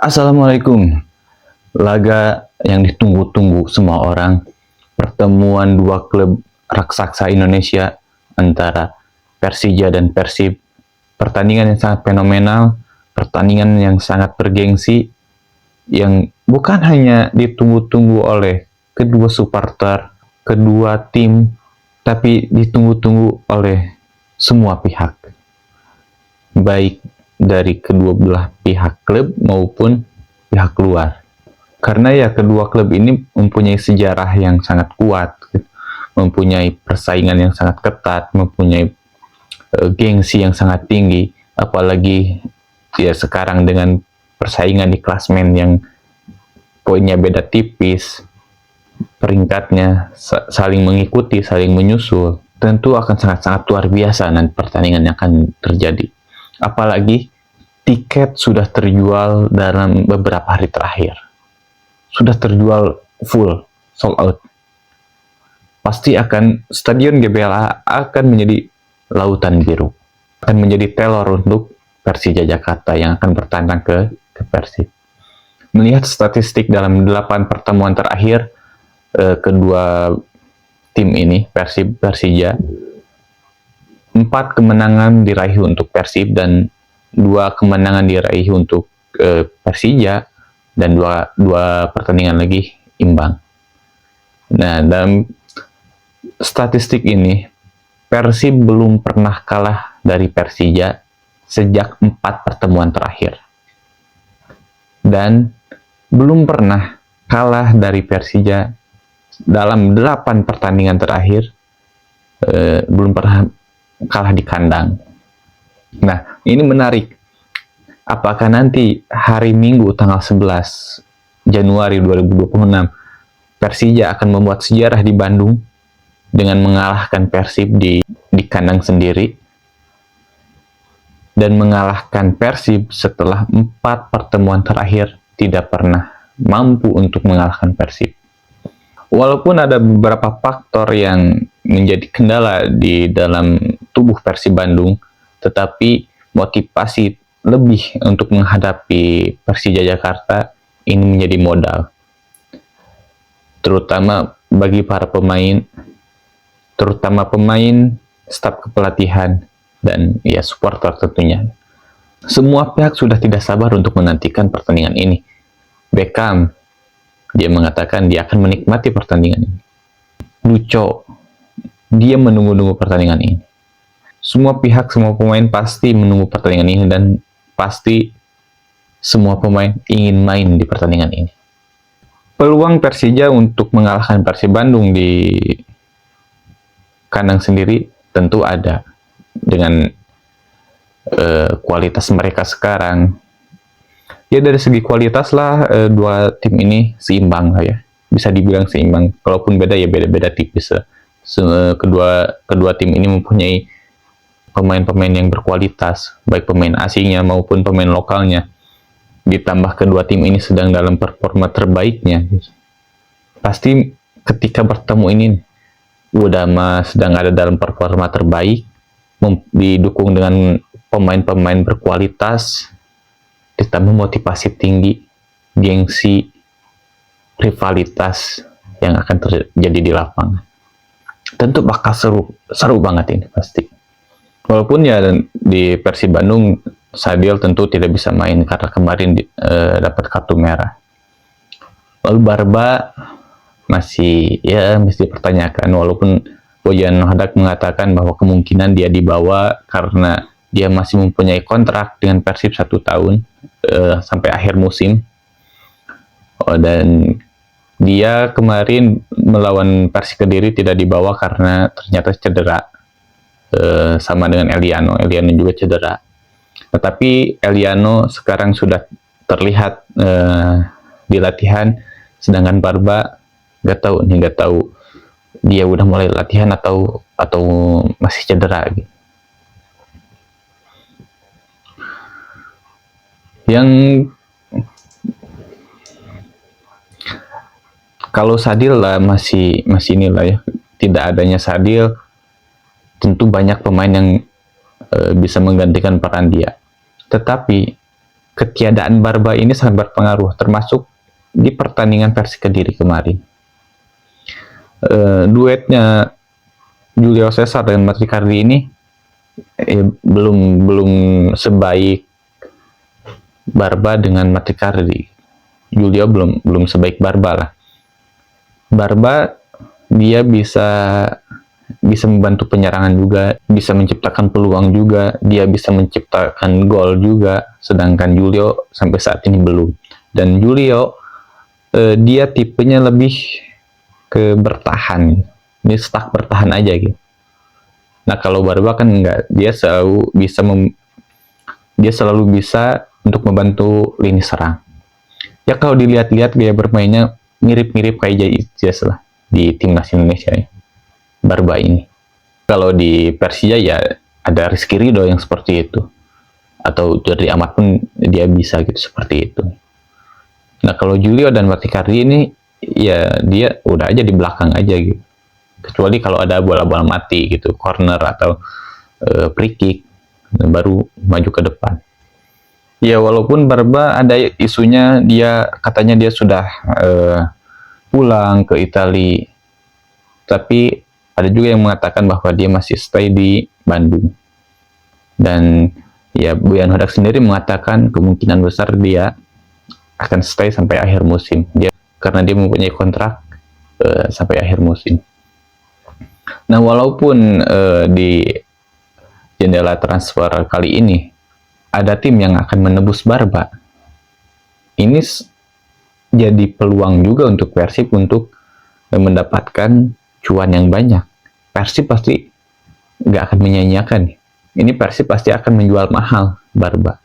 Assalamualaikum. Laga yang ditunggu-tunggu semua orang, pertemuan dua klub raksasa Indonesia antara Persija dan Persib. Pertandingan yang sangat fenomenal, pertandingan yang sangat bergengsi, yang bukan hanya ditunggu-tunggu oleh kedua supporter, kedua tim, tapi ditunggu-tunggu oleh semua pihak, baik dari kedua belah pihak klub maupun pihak luar. Karena ya kedua klub ini mempunyai sejarah yang sangat kuat, mempunyai persaingan yang sangat ketat, mempunyai gengsi yang sangat tinggi, apalagi ya sekarang dengan persaingan di klasmen yang poinnya beda tipis, peringkatnya saling mengikuti, saling menyusul, tentu akan sangat-sangat luar biasa nanti pertandingan yang akan terjadi. Apalagi tiket sudah terjual dalam beberapa hari terakhir. Sudah terjual full, sold out. Pasti akan Stadion GBLA akan menjadi lautan biru. Akan menjadi teror untuk Persija Jakarta yang akan bertandang ke Persib. Melihat statistik dalam 8 pertemuan terakhir kedua tim ini, Persib Persija, 4 kemenangan diraih untuk Persib dan 2 kemenangan diraih untuk Persija, dan dua pertandingan lagi imbang. Nah, dalam statistik ini, Persib belum pernah kalah dari Persija sejak 4 pertemuan terakhir. Dan belum pernah kalah dari Persija dalam 8 pertandingan terakhir, belum pernah kalah di kandang. Nah, ini menarik. Apakah nanti hari Minggu tanggal 11 Januari 2026 Persija akan membuat sejarah di Bandung dengan mengalahkan Persib di kandang sendiri dan mengalahkan Persib setelah 4 pertemuan terakhir tidak pernah mampu untuk mengalahkan Persib. Walaupun ada beberapa faktor yang menjadi kendala di dalam tubuh Persib Bandung, tetapi motivasi lebih untuk menghadapi Persija Jakarta ini menjadi modal, terutama bagi para pemain, terutama pemain, staf kepelatihan, dan ya supporter tentunya. Semua pihak sudah tidak sabar untuk menantikan pertandingan ini. Beckham, dia mengatakan dia akan menikmati pertandingan ini. Lucho, dia menunggu-nunggu pertandingan ini. Semua pihak, semua pemain pasti menunggu pertandingan ini dan pasti semua pemain ingin main di pertandingan ini. Peluang Persija untuk mengalahkan Persib Bandung di kandang sendiri tentu ada. Dengan kualitas mereka sekarang, ya dari segi kualitas lah, dua tim ini seimbang lah ya. Bisa dibilang seimbang, kalaupun beda ya beda-beda tipis. Kedua tim ini mempunyai pemain-pemain yang berkualitas, baik pemain asingnya maupun pemain lokalnya. Ditambah kedua tim ini sedang dalam performa terbaiknya. Pasti ketika bertemu ini, Udama sedang ada dalam performa terbaik, didukung dengan pemain-pemain berkualitas, ditambah motivasi tinggi, gengsi, rivalitas yang akan terjadi di lapangan. Tentu bakal seru banget ini pasti. Walaupun ya di Persib Bandung, Sadil tentu tidak bisa main karena kemarin dapat kartu merah. Lalu Barba masih dipertanyakan, walaupun Bojan Hadak mengatakan bahwa kemungkinan dia dibawa karena dia masih mempunyai kontrak dengan Persib 1 tahun sampai akhir musim. Dan dia kemarin melawan Persik Kediri tidak dibawa karena ternyata cedera. Sama dengan Eliano juga cedera. Tetapi Eliano sekarang sudah terlihat di latihan, sedangkan Barba nggak tahu dia udah mulai latihan atau masih cedera gitu. Yang kalau Sadil lah masih inilah ya, tidak adanya Sadil tentu banyak pemain yang bisa menggantikan peran dia. Tetapi ketiadaan Barba ini sangat berpengaruh, termasuk di pertandingan Persik Kediri kemarin. Duetnya Julio Cesar dan Matricardi ini belum sebaik Barba dengan Matricardi. Julio belum sebaik Barba lah. Barba dia bisa membantu penyerangan juga, bisa menciptakan peluang juga, dia bisa menciptakan gol juga, sedangkan Julio sampai saat ini belum. Dan Julio dia tipenya lebih ke bertahan, dia stuck bertahan aja gitu. Nah kalau Barba kan enggak, dia selalu bisa untuk membantu lini serang. Ya kalau dilihat-lihat gaya bermainnya mirip-mirip kayak Jais lah di timnas Indonesia ya, Barba ini. Kalau di Persija ya ada Rizky Ridho yang seperti itu, atau Jordi Amat pun dia bisa gitu seperti itu. Nah kalau Julio dan Matricardi ini ya dia udah aja di belakang aja gitu, kecuali kalau ada bola-bola mati gitu, corner atau free kick, baru maju ke depan. Ya walaupun Barba ada isunya, dia katanya dia sudah pulang ke Italia, tapi ada juga yang mengatakan bahwa dia masih stay di Bandung. Dan ya Boyan Hodak sendiri mengatakan kemungkinan besar dia akan stay sampai akhir musim, karena dia mempunyai kontrak sampai akhir musim. Nah walaupun di jendela transfer kali ini ada tim yang akan menebus Barba, ini jadi peluang juga untuk Persib untuk mendapatkan cuan yang banyak. Persib pasti nggak akan menyanyiakan. Ini Persib pasti akan menjual mahal Barba.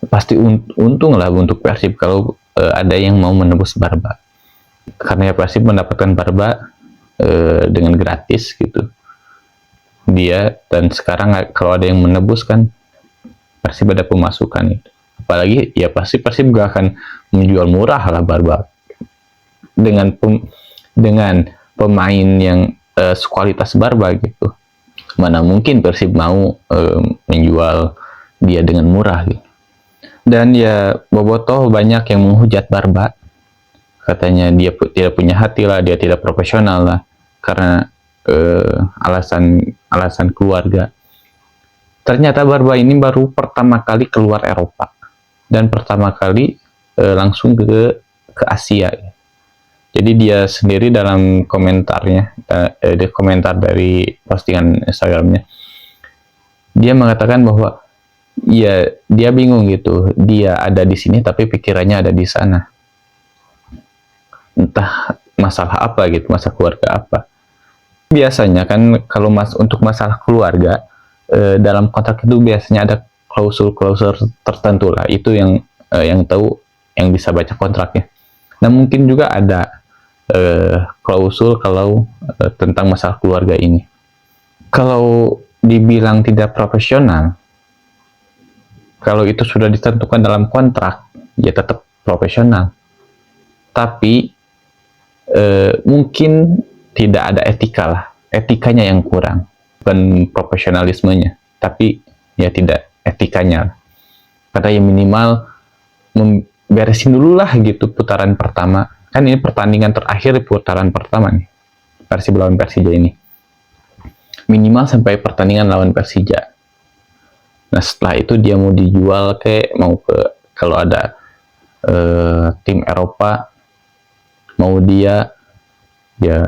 Pasti untung lah untuk Persib kalau ada yang mau menebus Barba. Karena ya Persib mendapatkan Barba dengan gratis gitu. Dia, dan sekarang kalau ada yang menebus kan Persib ada pemasukan itu. Apalagi ya pasti Persib gak akan menjual murah lah Barba. Dengan pemain yang sekualitas Barba gitu. Mana mungkin Persib mau menjual dia dengan murah gitu. Dan ya bobotoh banyak yang menghujat Barba, katanya dia tidak punya hati lah, dia tidak profesional lah karena alasan keluarga. Ternyata Barba ini baru pertama kali keluar Eropa dan pertama kali langsung ke Asia. Jadi dia sendiri dalam komentarnya, di komentar dari postingan Instagramnya, dia mengatakan bahwa ya dia bingung gitu, dia ada di sini tapi pikirannya ada di sana. Entah masalah apa gitu, masalah keluarga apa. Biasanya kan kalau untuk masalah keluarga, dalam kontrak itu biasanya ada klausul-klausul tertentu lah. Itu yang tahu, yang bisa baca kontraknya. Nah mungkin juga ada klausul kalau tentang masalah keluarga ini. Kalau dibilang tidak profesional, kalau itu sudah ditentukan dalam kontrak, ya tetap profesional. Tapi mungkin tidak ada etika lah, etikanya yang kurang, bukan profesionalismenya, tapi ya tidak etikanya. Karena ya minimal beresin dulu lah gitu putaran pertama. Kan ini pertandingan terakhir di putaran pertama nih, Persib lawan Persija ini. Minimal sampai pertandingan lawan Persija. Nah setelah itu dia mau dijual mau ke, kalau ada tim Eropa mau dia ya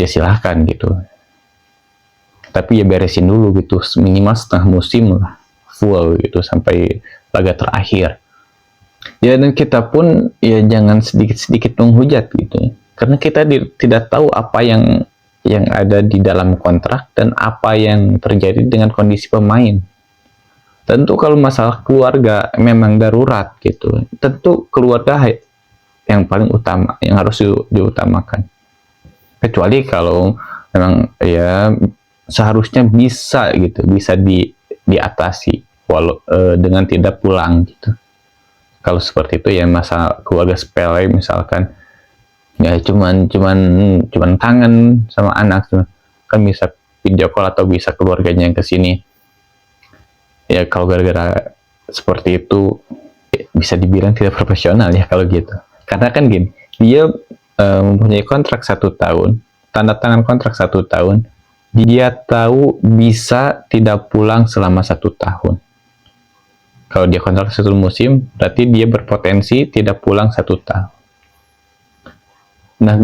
silahkan gitu, tapi ya beresin dulu gitu, minimal setengah musim lah full gitu sampai laga terakhir ya. Dan kita pun ya jangan sedikit-sedikit menghujat gitu, karena kita tidak tahu apa yang ada di dalam kontrak dan apa yang terjadi dengan kondisi pemain. Tentu kalau masalah keluarga memang darurat gitu, tentu keluarga yang paling utama, yang harus diutamakan. Kecuali kalau memang ya seharusnya bisa gitu, bisa diatasi dengan tidak pulang gitu. Kalau seperti itu ya masalah keluarga sepele misalkan, ya cuman kangen sama anak tuh, kan bisa video call atau bisa keluarganya yang kesini. Ya kalau gara-gara seperti itu bisa dibilang tidak profesional ya kalau gitu. Karena kan gini, dia mempunyai kontrak 1 tahun, tanda tangan kontrak 1 tahun, dia tahu bisa tidak pulang selama 1 tahun. Kalau dia kontrak 1 musim, berarti dia berpotensi tidak pulang 1 tahun. Nah,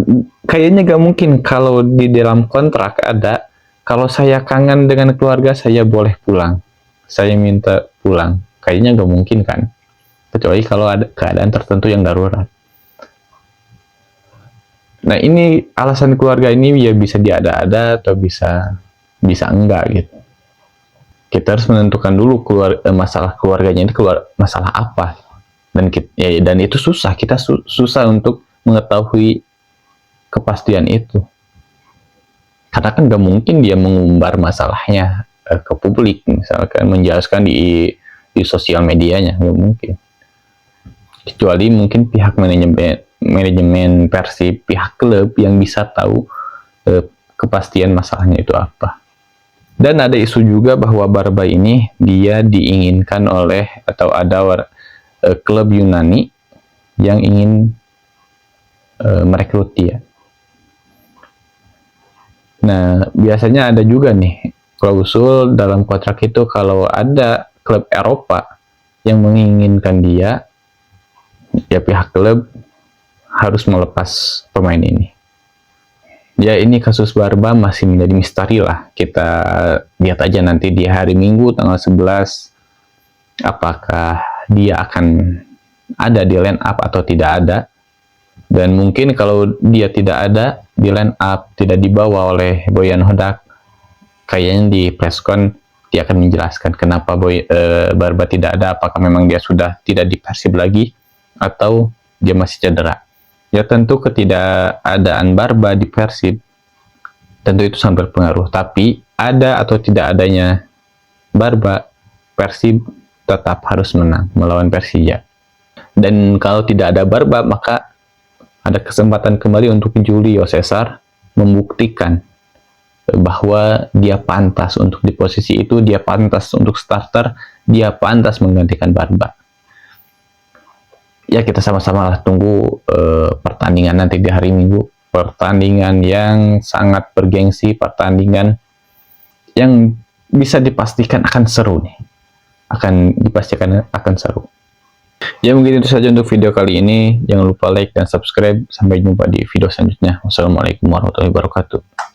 kayaknya gak mungkin kalau di dalam kontrak ada, kalau saya kangen dengan keluarga, saya boleh pulang. Saya minta pulang. Kayaknya gak mungkin kan? Kecuali kalau ada keadaan tertentu yang darurat. Nah, ini alasan keluarga ini ya bisa diada-ada atau bisa enggak gitu. Kita harus menentukan dulu masalah keluarganya ini masalah apa. Dan itu susah. Kita susah untuk mengetahui kepastian itu. Karena kan gak mungkin dia mengumbar masalahnya ke publik, misalkan menjelaskan di sosial medianya, gak mungkin. Kecuali mungkin pihak manajemen Persib, pihak klub yang bisa tahu kepastian masalahnya itu apa. Dan ada isu juga bahwa Barba ini dia diinginkan oleh atau ada klub Yunani yang ingin merekrut dia. Nah, biasanya ada juga nih klausul dalam kontrak itu kalau ada klub Eropa yang menginginkan dia, ya pihak klub harus melepas pemain ini. Ya, ini kasus Barba masih menjadi misteri lah. Kita lihat aja nanti di hari Minggu tanggal 11 apakah dia akan ada di line up atau tidak ada. Dan mungkin kalau dia tidak ada di line up, tidak dibawa oleh Boyan Hodak, kayaknya di presscon dia akan menjelaskan kenapa Barba tidak ada, apakah memang dia sudah tidak di Persib lagi atau dia masih cedera. Ya tentu ketidakadaan Barba di Persib tentu itu sangat berpengaruh, tapi ada atau tidak adanya Barba, Persib tetap harus menang melawan Persija. Dan kalau tidak ada Barba, maka ada kesempatan kembali untuk Julio Cesar membuktikan bahwa dia pantas untuk di posisi itu, dia pantas untuk starter, dia pantas menggantikan Barba. Ya, kita sama-sama lah tunggu pertandingan nanti di hari Minggu. Pertandingan yang sangat bergengsi, pertandingan yang bisa dipastikan akan seru nih. Dipastikan akan seru. Ya, mungkin itu saja untuk video kali ini. Jangan lupa like dan subscribe. Sampai jumpa di video selanjutnya. Wassalamualaikum warahmatullahi wabarakatuh.